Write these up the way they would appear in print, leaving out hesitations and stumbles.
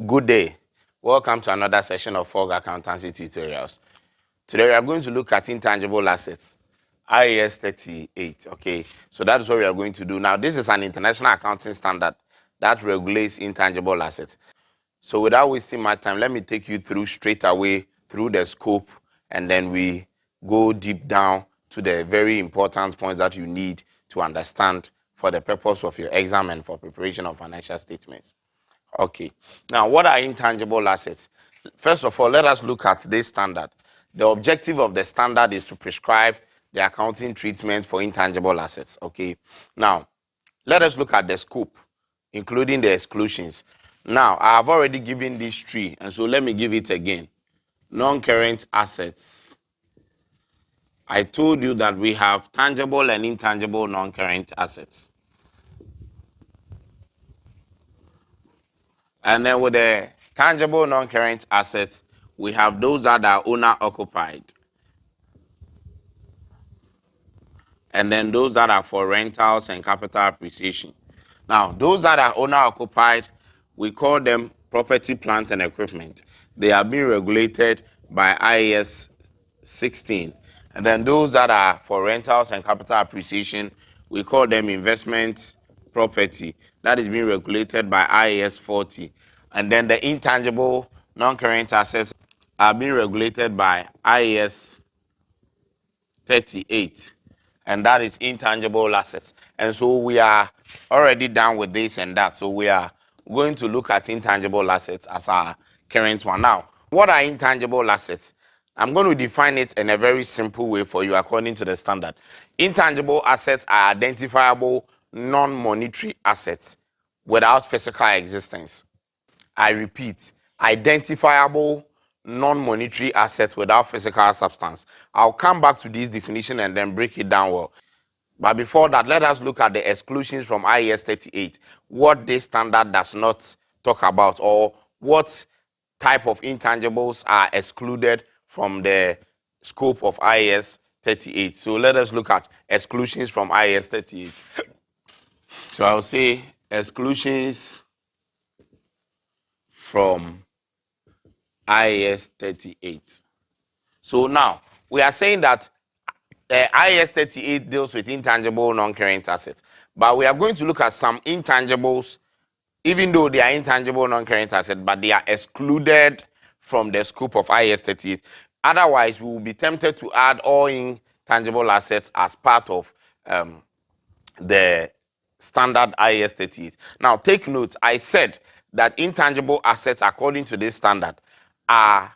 Good day. Welcome to another session of Fog Accountancy Tutorials. Today we are going to look at intangible assets, IAS 38. Okay, so that is what we are going to do. Now, this is an international accounting standard that regulates intangible assets. So without wasting my time, let me take you through straight away through the scope, and then we go deep down to the very important points that you need to understand for the purpose of your exam and for preparation of financial statements. Okay. Now, what are intangible assets? First of all, let us look at this standard. The objective of the standard is to prescribe the accounting treatment for intangible assets. Okay. Now, let us look at the scope, including the exclusions. Now, I have already given these three, and so let me give it again. Non-current assets. I told you that we have tangible and intangible non-current assets. And then with the tangible non-current assets, we have those that are owner-occupied. And then those that are for rentals and capital appreciation. Now, those that are owner-occupied, we call them property, plant, and equipment. They are being regulated by IAS 16. And then those that are for rentals and capital appreciation, we call them investment property. That is being regulated by IAS 40. And then the intangible non-current assets are being regulated by IAS 38. And that is intangible assets. And so we are already done with this and that. So we are going to look at intangible assets as our current one. Now, what are intangible assets? I'm going to define it in a very simple way for you according to the standard. Intangible assets are identifiable non-monetary assets without physical existence. I repeat, identifiable non-monetary assets without physical substance. I'll come back to this definition and then break it down well. But before that, let us look at the exclusions from IAS 38. What this standard does not talk about, or what type of intangibles are excluded from the scope of IAS 38. So let us look at exclusions from IAS 38. So I'll say exclusions from IAS 38. So now, we are saying that IAS 38 deals with intangible non-current assets. But we are going to look at some intangibles, even though they are intangible non-current assets, but they are excluded from the scope of IAS 38. Otherwise, we will be tempted to add all intangible assets as part of the standard IAS 38. Now, take note, I said that intangible assets, according to this standard, are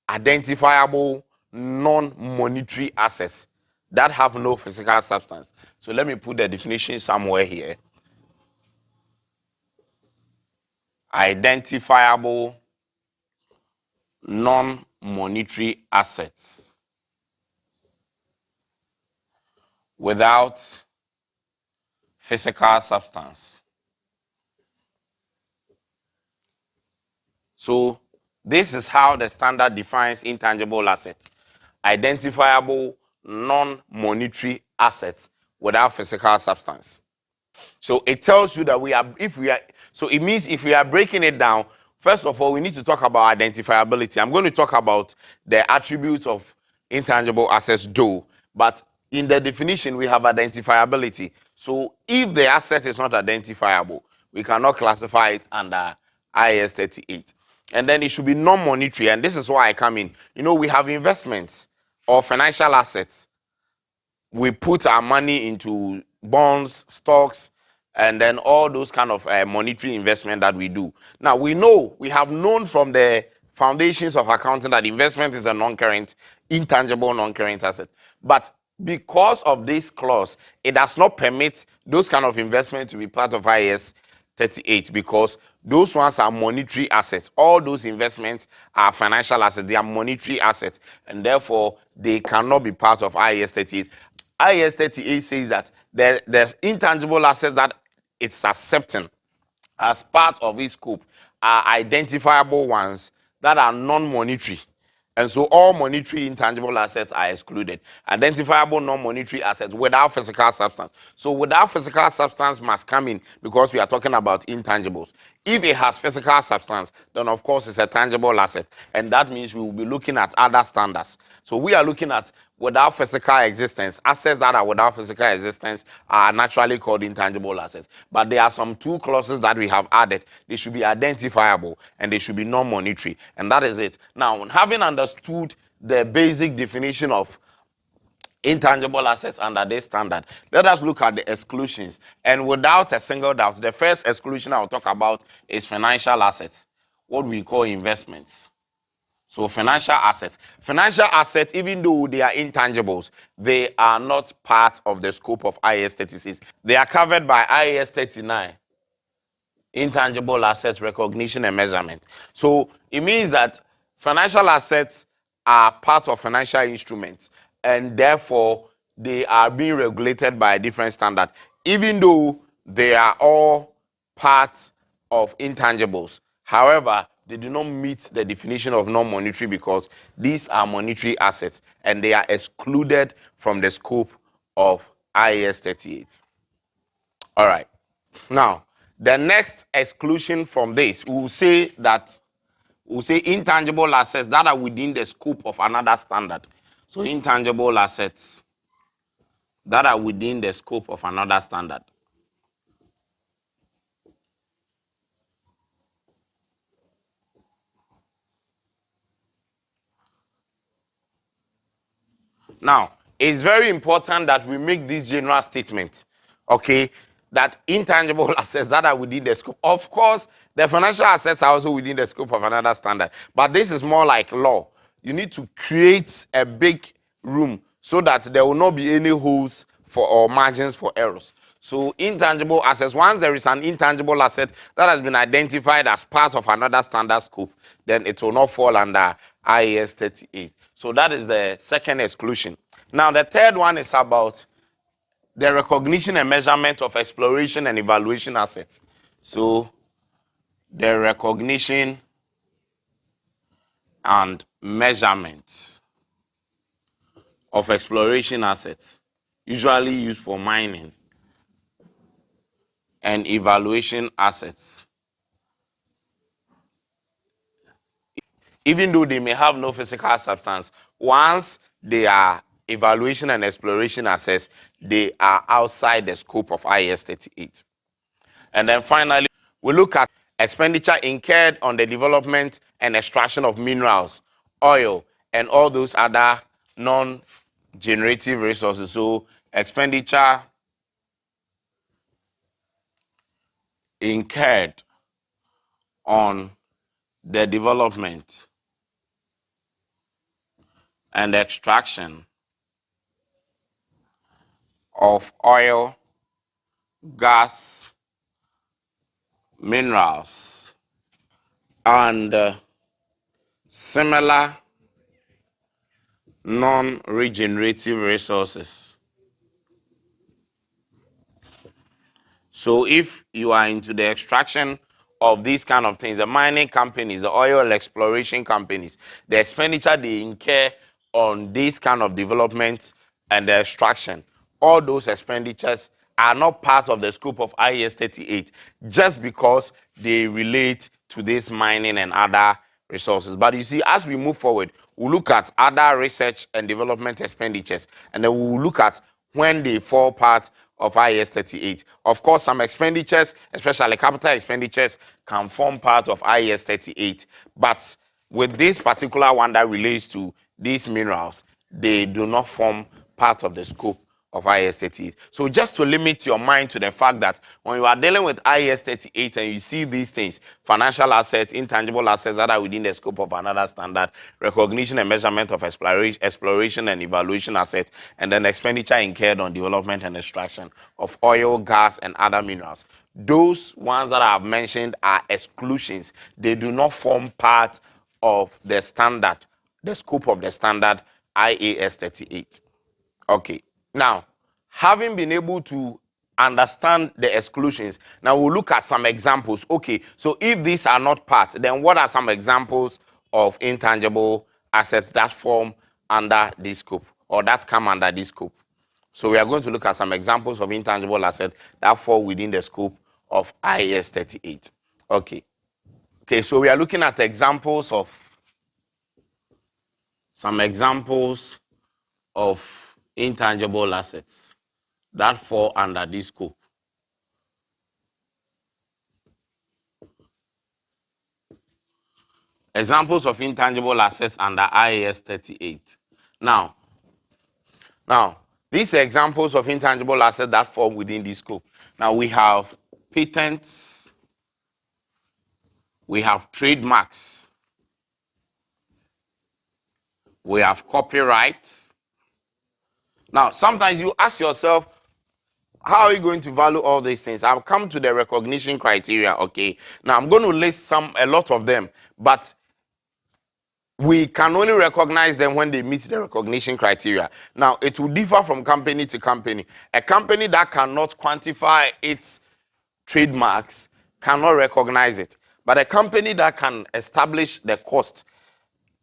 identifiable non-monetary assets that have no physical substance. So let me put the definition somewhere here. Identifiable non-monetary assets without physical substance. So this is how the standard defines intangible assets. Identifiable non-monetary assets without physical substance. So it tells you that it means if we are breaking it down, first of all, we need to talk about identifiability. I'm going to talk about the attributes of intangible assets though, but in the definition, we have identifiability. So if the asset is not identifiable, we cannot classify it under IAS 38. And then it should be non-monetary, and this is why I come in. You know, we have investments or financial assets. We put our money into bonds, stocks, and then all those kind of monetary investment that we do. Now, we have known from the foundations of accounting that investment is a non-current, intangible non-current asset. But because of this clause, it does not permit those kind of investment to be part of IAS 38 because those ones are monetary assets. All those investments are financial assets. They are monetary assets, and therefore they cannot be part of IAS 38. IAS 38 says that the intangible assets that it's accepting as part of its scope are identifiable ones that are non-monetary. And so all monetary intangible assets are excluded. Identifiable non-monetary assets without physical substance. So without physical substance must come in because we are talking about intangibles. If it has physical substance, then of course it's a tangible asset. And that means we will be looking at other standards. So we are looking at without physical existence. Assets that are without physical existence are naturally called intangible assets. But there are some two clauses that we have added. They should be identifiable and they should be non-monetary. And that is it. Now, having understood the basic definition of intangible assets under this standard, let us look at the exclusions. And without a single doubt, the first exclusion I'll talk about is financial assets, what we call investments. So financial assets. Financial assets, even though they are intangibles, they are not part of the scope of IAS 36. They are covered by IAS 39, intangible assets recognition and measurement. So it means that financial assets are part of financial instruments and therefore they are being regulated by a different standard, even though they are all parts of intangibles. However, they do not meet the definition of non-monetary because these are monetary assets and they are excluded from the scope of IAS 38. All right. Now, the next exclusion from this, we'll say intangible assets that are within the scope of another standard. So intangible assets that are within the scope of another standard. Now, it's very important that we make this general statement, okay, that intangible assets that are within the scope. Of course, the financial assets are also within the scope of another standard, but this is more like law. You need to create a big room so that there will not be any holes for or margins for errors. So intangible assets, once there is an intangible asset that has been identified as part of another standard scope, then it will not fall under IAS 38. So that is the second exclusion. Now the third one is about the recognition and measurement of exploration and evaluation assets. So the recognition and measurement of exploration assets, usually used for mining, and evaluation assets. Even though they may have no physical substance, once they are evaluation and exploration assets, they are outside the scope of IAS 38. And then finally, we look at expenditure incurred on the development and extraction of minerals, oil, and all those other non-generative resources. So expenditure incurred on the development and extraction of oil, gas, minerals, and similar non-regenerative resources. So if you are into the extraction of these kind of things, the mining companies, the oil exploration companies, the expenditure they incur on this kind of development and the extraction, all those expenditures are not part of the scope of IAS 38 just because they relate to this mining and other resources. But you see, as we move forward, we'll look at other research and development expenditures, and then we'll look at when they fall part of IAS 38. Of course, some expenditures, especially capital expenditures, can form part of IAS 38. But with this particular one that relates to these minerals, they do not form part of the scope of IAS 38. So just to limit your mind to the fact that when you are dealing with IAS 38 and you see these things, financial assets, intangible assets that are within the scope of another standard, recognition and measurement of exploration and evaluation assets, and then expenditure incurred on development and extraction of oil, gas, and other minerals. Those ones that I have mentioned are exclusions. They do not form part of the standard, the scope of the standard IAS 38. Okay. Now, having been able to understand the exclusions, now we'll look at some examples. Okay, so if these are not part, then what are some examples of intangible assets that form under this scope or that come under this scope. So we are going to look at some examples of intangible assets that fall within the scope of IAS 38. Okay. Okay, so we are looking at some examples of intangible assets that fall under this scope. Examples of intangible assets under IAS 38. Now, these examples of intangible assets that fall within this scope. Now, we have patents, we have trademarks, we have copyrights. Now, sometimes you ask yourself, how are you going to value all these things? I've come to the recognition criteria, okay? Now, I'm going to list a lot of them, but we can only recognize them when they meet the recognition criteria. Now, it will differ from company to company. A company that cannot quantify its trademarks cannot recognize it. But a company that can establish the cost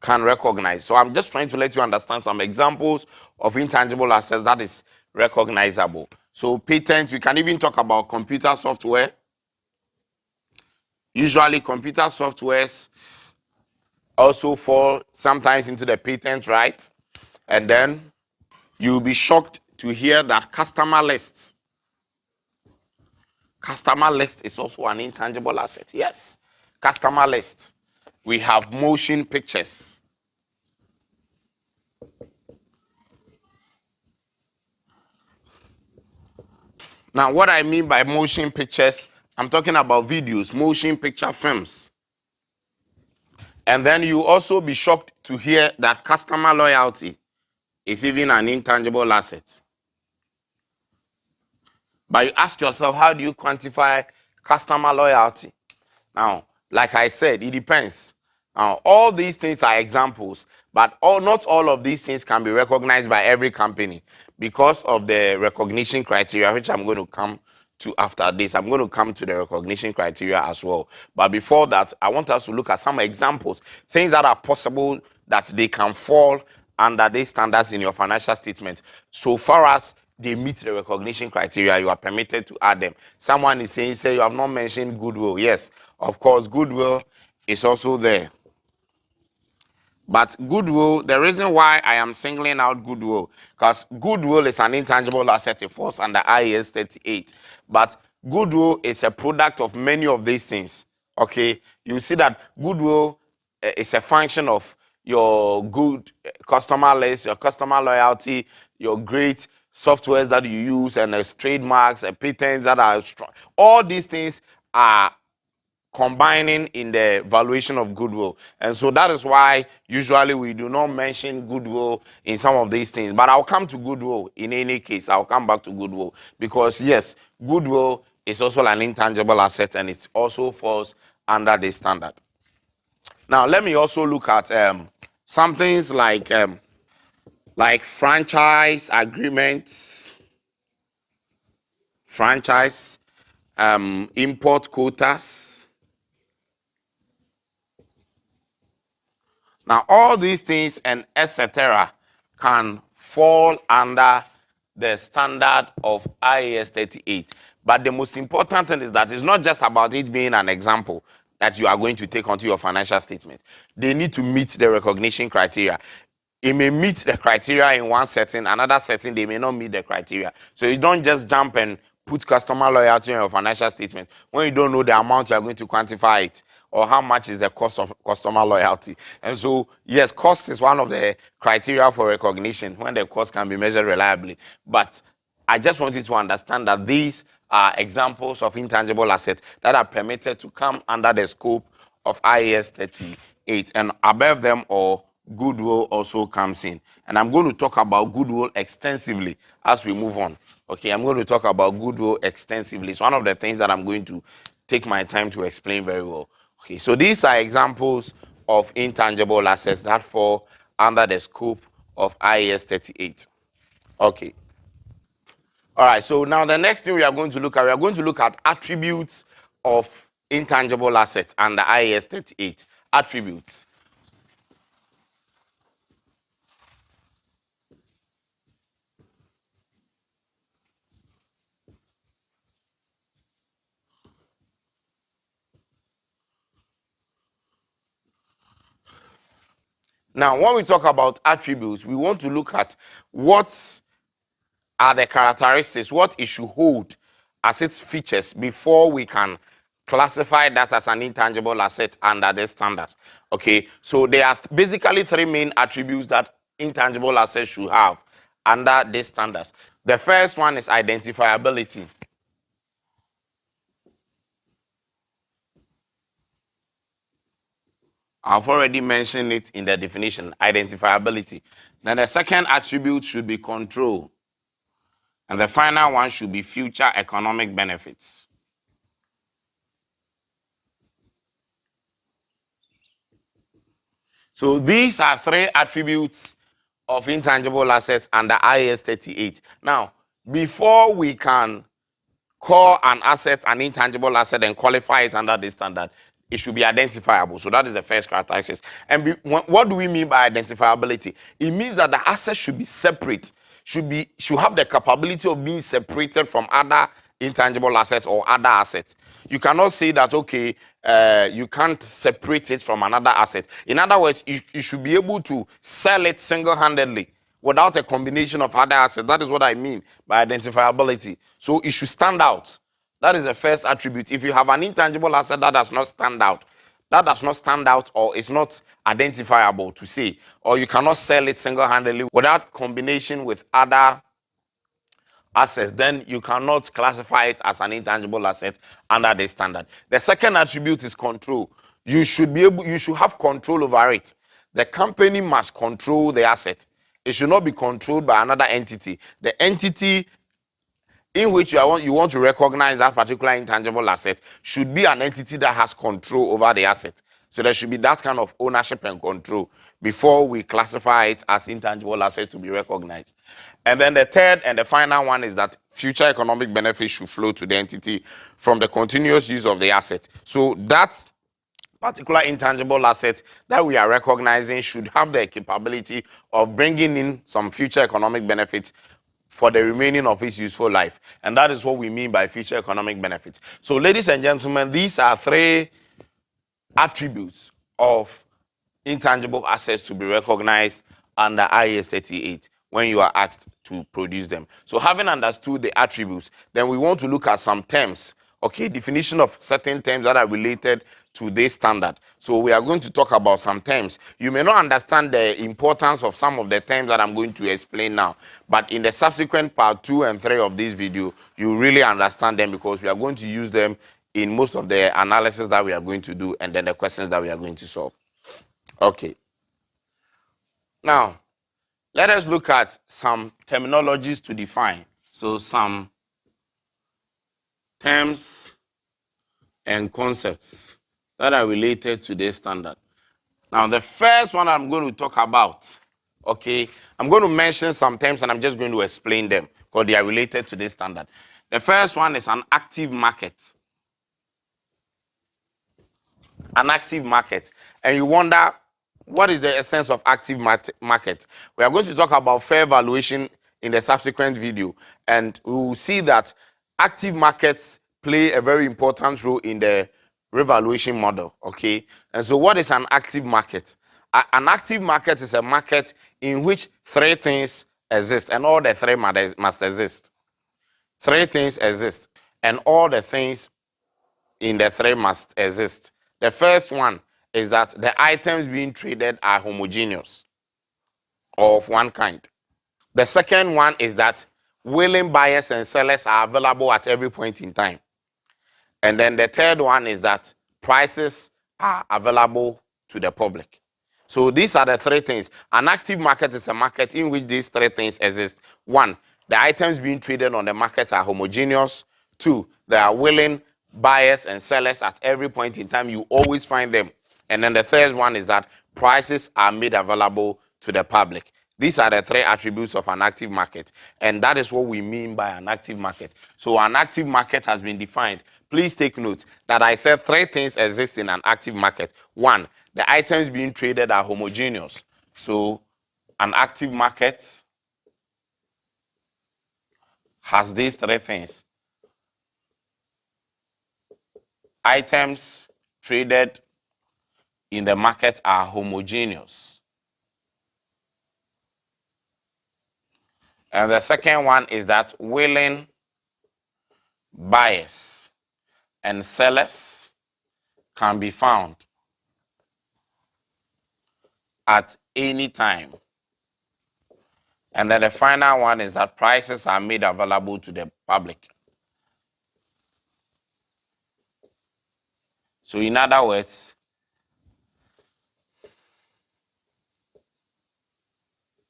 can recognize. So I'm just trying to let you understand some examples of intangible assets that is recognizable. So patents, we can even talk about computer software. Usually computer softwares also fall sometimes into the patent right. And then you'll be shocked to hear that customer list is also an intangible asset. Yes, customer list. We have motion pictures. Now, what I mean by motion pictures, I'm talking about videos, motion picture films. And then you also be shocked to hear that customer loyalty is even an intangible asset. But you ask yourself, how do you quantify customer loyalty? Now, like I said, it depends. Now, all these things are examples, but not all of these things can be recognized by every company because of the recognition criteria, which I'm going to come to after this. I'm going to come to the recognition criteria as well. But before that, I want us to look at some examples, things that are possible that they can fall under these standards in your financial statement. So far as they meet the recognition criteria, you are permitted to add them. Someone is saying, you have not mentioned goodwill. Yes, of course, goodwill is also there. But goodwill, the reason why I am singling out goodwill, because goodwill is an intangible asset, it falls under IAS 38. But goodwill is a product of many of these things. Okay, you see that goodwill is a function of your good customer list, your customer loyalty, your great softwares that you use, and trademarks and patents that are strong. All these things are combining in the valuation of goodwill. And so that is why usually we do not mention goodwill in some of these things. But I'll come to goodwill in any case. I'll come back to goodwill because, yes, goodwill is also an intangible asset and it also falls under this standard. Now, let me also look at some things like franchise agreements, franchise import quotas. Now, all these things and etc. can fall under the standard of IAS 38. But the most important thing is that it's not just about it being an example that you are going to take onto your financial statement. They need to meet the recognition criteria. It may meet the criteria in one setting, another setting, they may not meet the criteria. So you don't just jump and put customer loyalty on your financial statement when you don't know the amount you are going to quantify it or how much is the cost of customer loyalty. And so, yes, cost is one of the criteria for recognition when the cost can be measured reliably. But I just want you to understand that these are examples of intangible assets that are permitted to come under the scope of IAS 38. And above them all, goodwill also comes in. And I'm going to talk about goodwill extensively as we move on. Okay, I'm going to talk about goodwill extensively. It's one of the things that I'm going to take my time to explain very well. Okay, so these are examples of intangible assets that fall under the scope of IAS 38. Okay. All right, so now the next thing we are going to look at attributes of intangible assets under IAS 38. Attributes. Now, when we talk about attributes, we want to look at what are the characteristics, what it should hold as its features before we can classify that as an intangible asset under the standards. Okay, so there are basically three main attributes that intangible assets should have under these standards. The first one is identifiability. I've already mentioned it in the definition, identifiability. Then the second attribute should be control. And the final one should be future economic benefits. So these are three attributes of intangible assets under IAS 38. Now, before we can call an asset an intangible asset and qualify it under this standard, it should be identifiable. So that is the first characteristic. And what do we mean by identifiability? It means that the asset should be separate, should have the capability of being separated from other intangible assets or other assets. You cannot say that, okay, you can't separate it from another asset. In other words, you should be able to sell it single-handedly without a combination of other assets. That is what I mean by identifiability. So it should stand out. That is the first attribute. If you have an intangible asset that does not stand out or is not identifiable to say, or you cannot sell it single-handedly without combination with other assets, then you cannot classify it as an intangible asset under the standard. The second attribute is control. You should have control over it. The company must control the asset. It should not be controlled by another entity. The entity in which you want to recognize that particular intangible asset should be an entity that has control over the asset. So there should be that kind of ownership and control before we classify it as intangible asset to be recognized. And then the third and the final one is that future economic benefits should flow to the entity from the continuous use of the asset. So that particular intangible asset that we are recognizing should have the capability of bringing in some future economic benefits for the remaining of its useful life. And that is what we mean by future economic benefits. So, ladies and gentlemen, these are three attributes of intangible assets to be recognized under IAS 38 when you are asked to produce them. So, having understood the attributes, then we want to look at some terms, okay, definition of certain terms that are related to this standard. So we are going to talk about some terms. You may not understand the importance of some of the terms that I'm going to explain now, but in the subsequent part 2 and 3 of this video, you really understand them because we are going to use them in most of the analysis that we are going to do and then the questions that we are going to solve. Okay. Now, let us look at some terminologies to define. So some terms and concepts that are related to this standard. Now, the first one I'm going to talk about, okay, I'm going to mention some terms and I'm just going to explain them because they are related to this standard. The first one is an active market. An active market. And you wonder, what is the essence of active market? We are going to talk about fair valuation in the subsequent video. And we will see that active markets play a very important role in the revaluation model, okay? And so what is an active market? An active market is a market in which three things exist, and all the three must exist. Three things exist, and all the things in the three must exist. The first one is that the items being traded are homogeneous or of one kind. The second one is that willing buyers and sellers are available at every point in time. And then the third one is that prices are available to the public. So these are the three things. An active market is a market in which these three things exist. One, the items being traded on the market are homogeneous. Two, there are willing buyers and sellers at every point in time. You always find them. And then the third one is that prices are made available to the public. These are the three attributes of an active market. And that is what we mean by an active market. So an active market has been defined. Please take note that I said three things exist in an active market. One, the items being traded are homogeneous. So an active market has these three things. Items traded in the market are homogeneous. And the second one is that willing buyers and sellers can be found at any time. And then the final one is that prices are made available to the public. So in other words,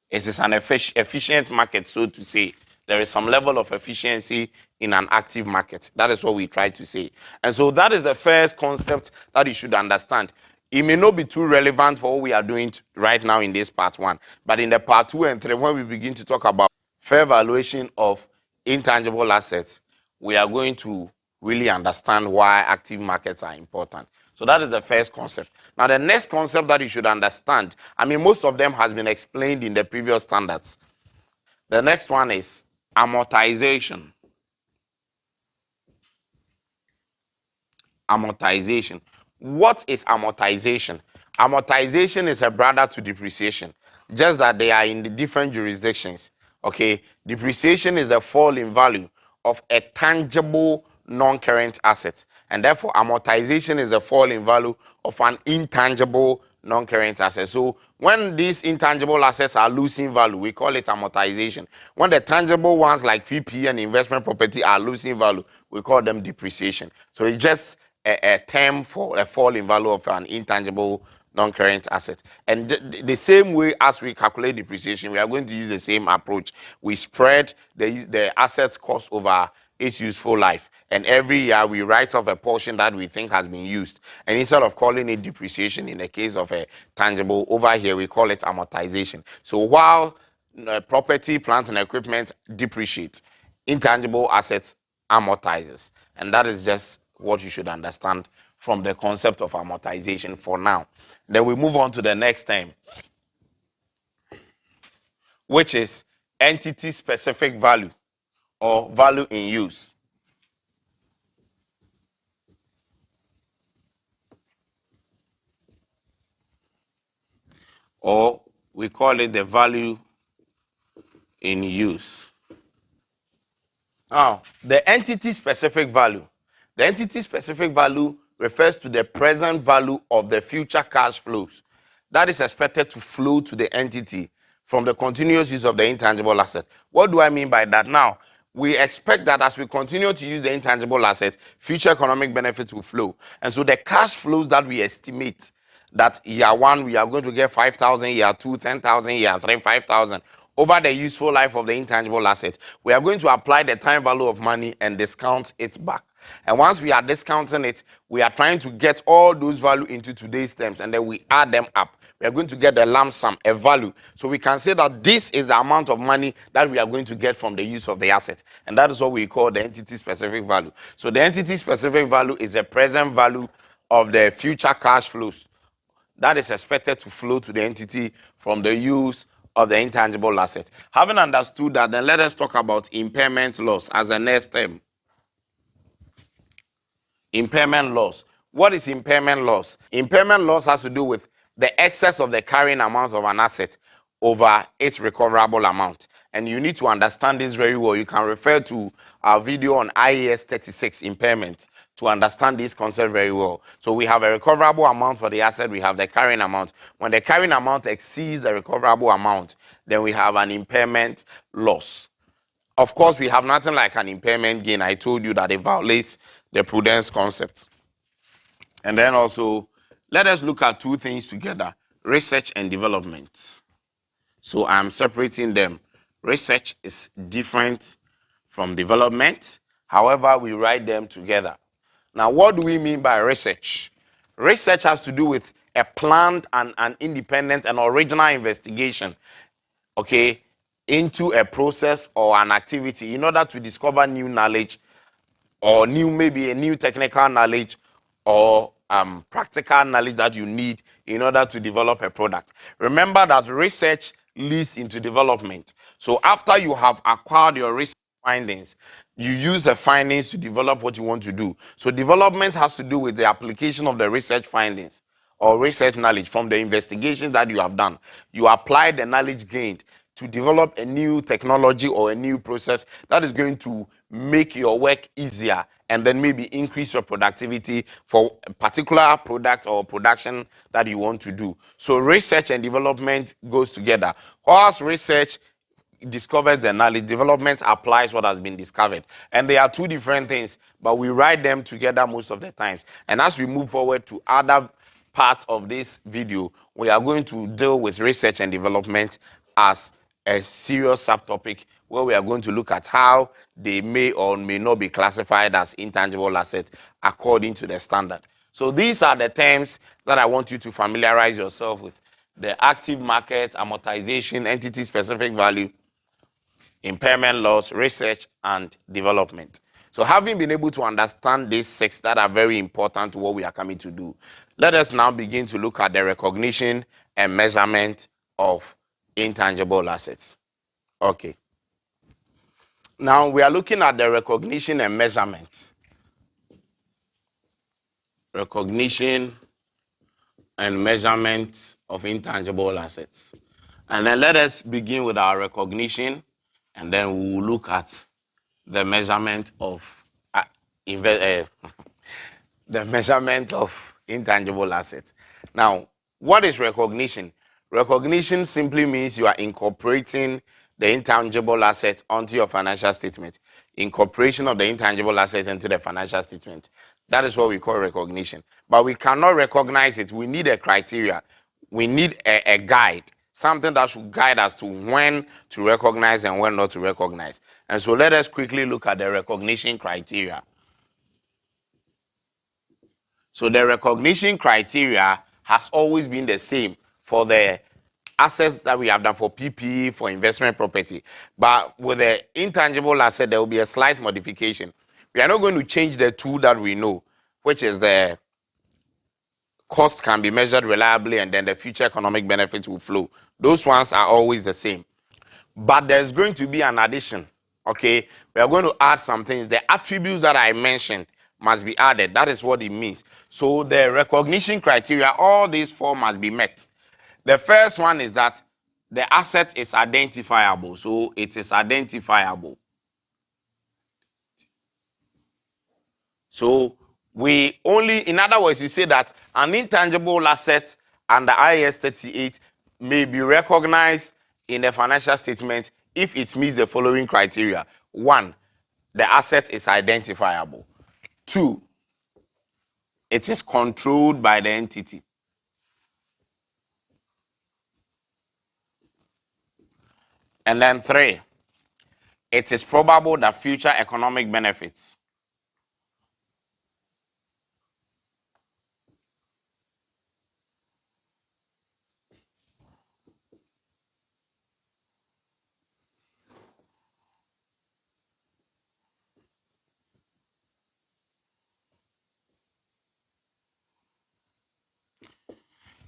it is an efficient market, so to say. There is some level of efficiency in an active market. That is what we try to say. And so that is the first concept that you should understand. It may not be too relevant for what we are doing right now in this part one, but in the part 2 and 3, when we begin to talk about fair valuation of intangible assets, we are going to really understand why active markets are important. So that is the first concept. Now, the next concept that you should understand, I mean, most of them has been explained in the previous standards. The next one is amortization. Amortization. What is amortization? Amortization is a brother to depreciation, just that they are in the different jurisdictions. Okay, depreciation is the fall in value of a tangible non-current asset, and therefore amortization is the fall in value of an intangible non-current asset. So when these intangible assets are losing value, we call it amortization. When the tangible ones like PP and investment property are losing value, we call them depreciation. So it's just a term for a fall in value of an intangible non-current asset. And the same way as we calculate depreciation, we are going to use the same approach. We spread the assets cost over its useful life. And every year we write off a portion that we think has been used. And instead of calling it depreciation in the case of a tangible, over here we call it amortization. So while property, plant, and equipment depreciate, intangible assets amortizes. And that is just what you should understand from the concept of amortization for now. Then we move on to the next term, which is entity-specific value or value in use. Or we call it the value in use. Now, the entity-specific value. The entity-specific value refers to the present value of the future cash flows that is expected to flow to the entity from the continuous use of the intangible asset. What do I mean by that? Now, we expect that as we continue to use the intangible asset, future economic benefits will flow. And so the cash flows that we estimate that year 1, we are going to get 5,000, year 2, 10,000, year 3, 5,000. Over the useful life of the intangible asset, we are going to apply the time value of money and discount it back. And once we are discounting it, we are trying to get all those value into today's terms, and then we add them up. We are going to get the lump sum, a value. So we can say that this is the amount of money that we are going to get from the use of the asset. And that is what we call the entity-specific value. So the entity-specific value is the present value of the future cash flows that is expected to flow to the entity from the use of the intangible asset. Having understood that, then let us talk about impairment loss as the next term. Impairment loss. What is impairment loss? Impairment loss has to do with the excess of the carrying amount of an asset over its recoverable amount. And you need to understand this very well. You can refer to our video on IAS 36, impairment, to understand this concept very well. So we have a recoverable amount for the asset, we have the carrying amount. When the carrying amount exceeds the recoverable amount, then we have an impairment loss. Of course, we have nothing like an impairment gain. I told you that it violates the prudence concept. And then also, let us look at two things together, research and development. So I'm separating them. Research is different from development. However, we write them together. Now, what do we mean by research? Research has to do with a planned and an independent and original investigation, okay, into a process or an activity in order to discover new knowledge or maybe a new technical knowledge or practical knowledge that you need in order to develop a product. Remember that research leads into development. So after you have acquired your research findings, you use the findings to develop what you want to do. So development has to do with the application of the research findings or research knowledge from the investigations that you have done. You apply the knowledge gained to develop a new technology or a new process that is going to make your work easier and then maybe increase your productivity for a particular product or production that you want to do. So research and development goes together. Whilst research discovers the knowledge, development applies what has been discovered. And they are two different things, but we write them together most of the times. And as we move forward to other parts of this video, we are going to deal with research and development as a serious subtopic where we are going to look at how they may or may not be classified as intangible assets according to the standard. So these are the terms that I want you to familiarize yourself with. The active market, amortization, entity-specific value, impairment loss, research, and development. So having been able to understand these six that are very important to what we are coming to do, let us now begin to look at the recognition and measurement of intangible assets. Okay. Now we are looking at the recognition and measurement. Recognition and measurement of intangible assets. And then let us begin with our recognition, and then we will look at the measurement of the measurement of intangible assets. Now, what is recognition? Recognition simply means you are incorporating the intangible assets onto your financial statement. Incorporation of the intangible assets into the financial statement. That is what we call recognition. But we cannot recognize it. We need a criteria. We need a guide. Something that should guide us to when to recognize and when not to recognize. And so let us quickly look at the recognition criteria. So the recognition criteria has always been the same for the assets that we have done for PPE, for investment property. But with the intangible asset, there will be a slight modification. We are not going to change the two that we know, which is the cost can be measured reliably and then the future economic benefits will flow. Those ones are always the same. But there's going to be an addition, okay? We are going to add some things. The attributes that I mentioned must be added. That is what it means. So the recognition criteria, all these four must be met. The first one is that the asset is identifiable. So it is identifiable. So we only, in other words, you say that an intangible asset under IAS 38 may be recognized in the financial statement if it meets the following criteria. One, the asset is identifiable. Two, it is controlled by the entity. And then three, it is probable that future economic benefits.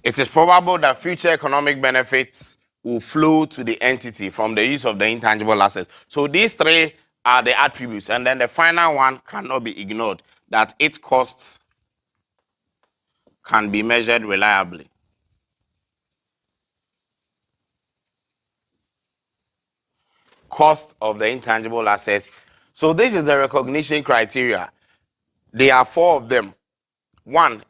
It is probable that future economic benefits will flow to the entity from the use of the intangible assets. So these three are the attributes. And then the final one cannot be ignored, that its costs can be measured reliably. Cost of the intangible asset. So this is the recognition criteria. There are four of them. One,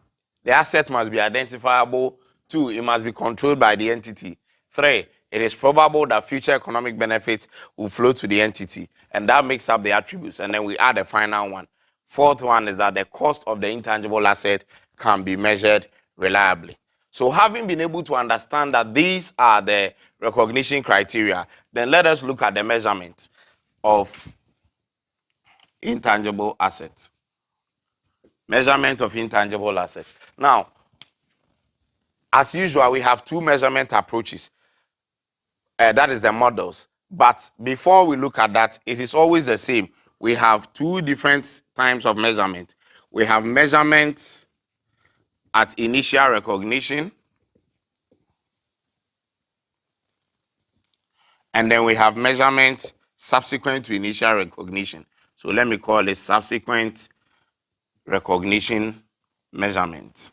the asset must be identifiable. Two, it must be controlled by the entity. Three, it is probable that future economic benefits will flow to the entity. And that makes up the attributes. And then we add the final one. Fourth one is that the cost of the intangible asset can be measured reliably. So having been able to understand that these are the recognition criteria, then let us look at the measurement of intangible assets. Measurement of intangible assets. Now, as usual, we have two measurement approaches. That is the models. But before we look at that, it is always the same. We have two different types of measurement. We have measurement at initial recognition, and then we have measurement subsequent to initial recognition. So let me call it subsequent recognition measurement.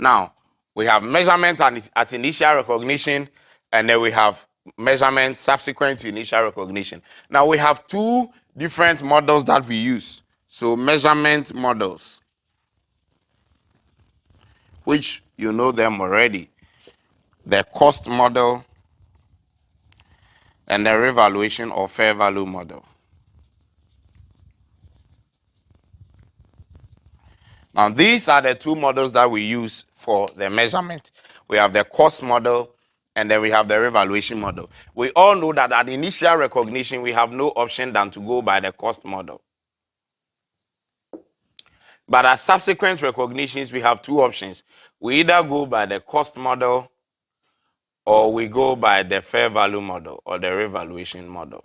Now, We have measurement at initial recognition, and then we have measurement subsequent to initial recognition. Now we have two different models that we use. So measurement models, which you know them already. The cost model and the revaluation or fair value model. Now these are the two models that we use for the measurement. We have the cost model and then we have the revaluation model. We all know that at initial recognition, we have no option than to go by the cost model. But at subsequent recognitions, we have two options. We either go by the cost model or we go by the fair value model or the revaluation model.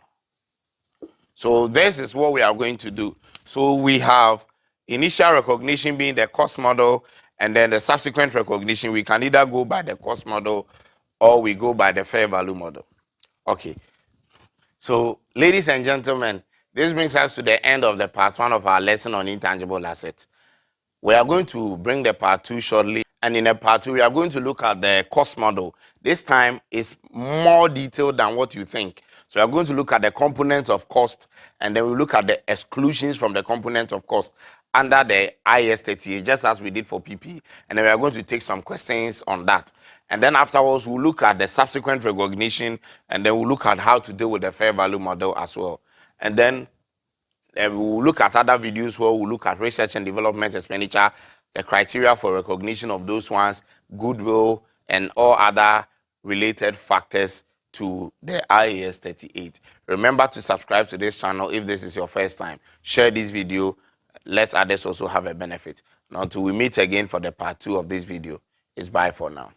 So this is what we are going to do. So we have initial recognition being the cost model, and then the subsequent recognition, we can either go by the cost model or we go by the fair value model. Okay. So, ladies and gentlemen, this brings us to the end of the part 1 of our lesson on intangible assets. We are going to bring the part 2 shortly, and in the part 2, we are going to look at the cost model. This time is more detailed than what you think. So we are going to look at the components of cost, and then we'll look at the exclusions from the components of cost under the IAS 38, just as we did for PP. And then we are going to take some questions on that. And then afterwards, we'll look at the subsequent recognition, and then we'll look at how to deal with the fair value model as well. And then we'll look at other videos where we'll look at research and development expenditure, the criteria for recognition of those ones, goodwill, and all other related factors to the IAS 38. Remember to subscribe to this channel if this is your first time. Share this video. Let others also have a benefit. Now, until we meet again for the part 2 of this video, it's bye for now.